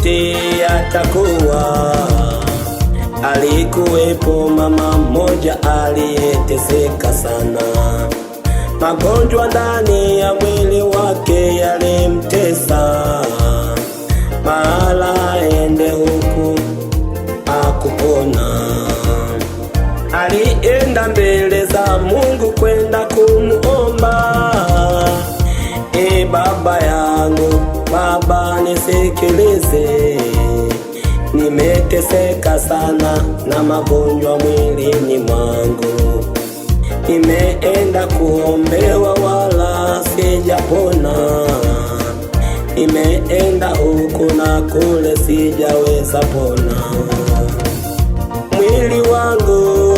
yote yatakuwa. Alikuwepo mama mmoja aliyeteseka sana, magonjwa ndani ya mwili wake yalimtesa. Mahala aende huku akupona. Alienda mbele za Mungu kwenda kumuomba. Baba yangu, Baba nisikilize, nimeteseka sana na magonjwa mwilini mwangu. Nimeenda kuombewa wala sijapona. Nimeenda huku na kule sijaweza pona. Mwili wangu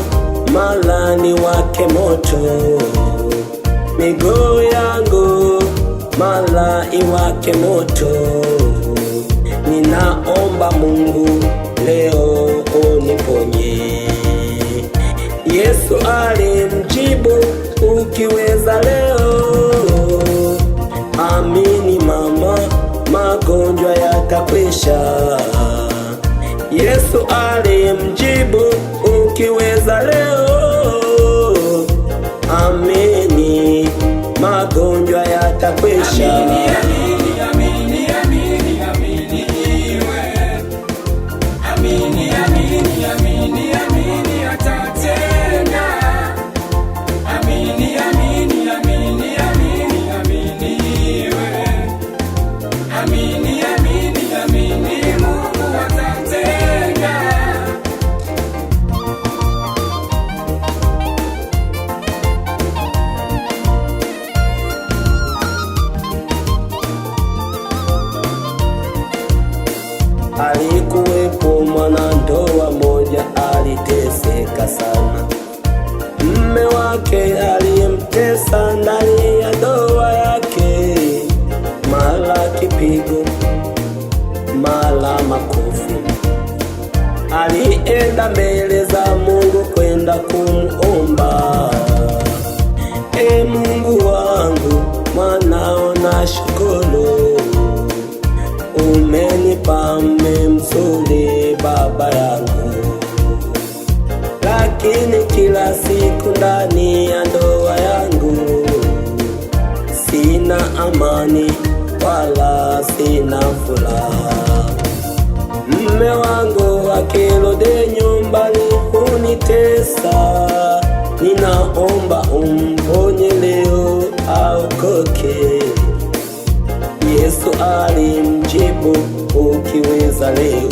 mara ni wake moto, miguu yangu mara iwake moto. Ninaomba Mungu leo uniponye. Yesu alimjibu, ukiweza leo. Amini mama, magonjwa yatakwisha. Yesu alimjibu, ukiweza leo. Amini, magonjwa yatakwisha. Alikuwepo mwanandoa moja aliteseka sana. Mume wake alimtesa ndani ya ndoa yake, mara kipigo, mara makofi. Alienda mbele za Mungu kwenda kumuomba. Mungu wangu, mwanao nashukuru, umenipa mume mzuri baba yangu, lakini kila siku ndani ya ndoa yangu sina amani wala sina furaha. Mume wangu akirudi nyumbani hunitesa. Ninaomba umponye leo aokoke. Yesu alimjibu, ukiweza leo.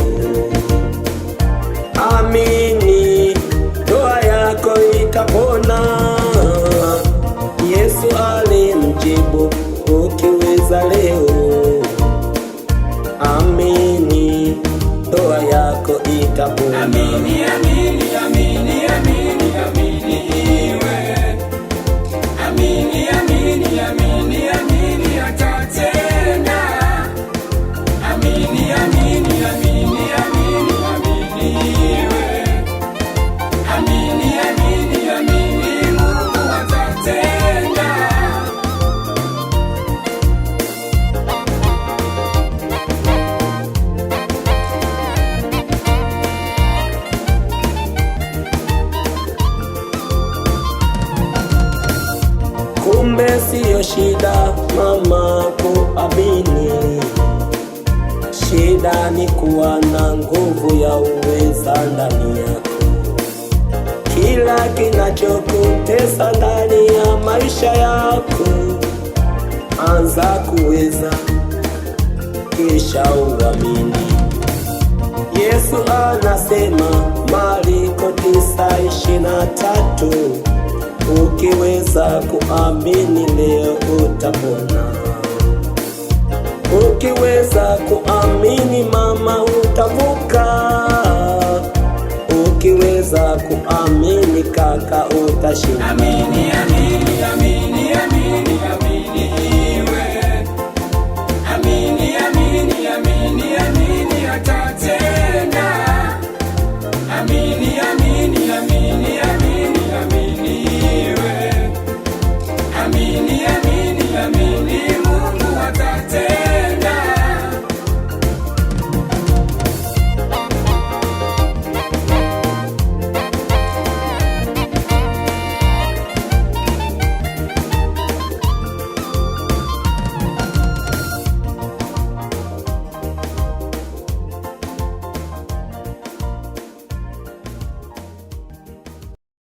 Amini, ndoa yako itapona. Yesu alimjibu, ukiweza leo. Amini, ndoa yako itapona. Amini, amini, amini, amini, amini iwe. Amini, amini, amini, amini atatenda. Amini, amini, amini, amini, amini iwe. Amini, amini, amini, Mungu atatenda. Kumbe siyo shida mama kuamini, shida ni kuwa na nguvu ya uweza ndani yako. Kila kinachokutesa ndani ya maisha yako, anza kuweza kisha uamini. Yesu anasema Marko 9:23, ukiweza kuamini leo utapona. Ukiweza kuamini mama utavuka. Ukiweza kuamini kaka utashinda. Amini, amini.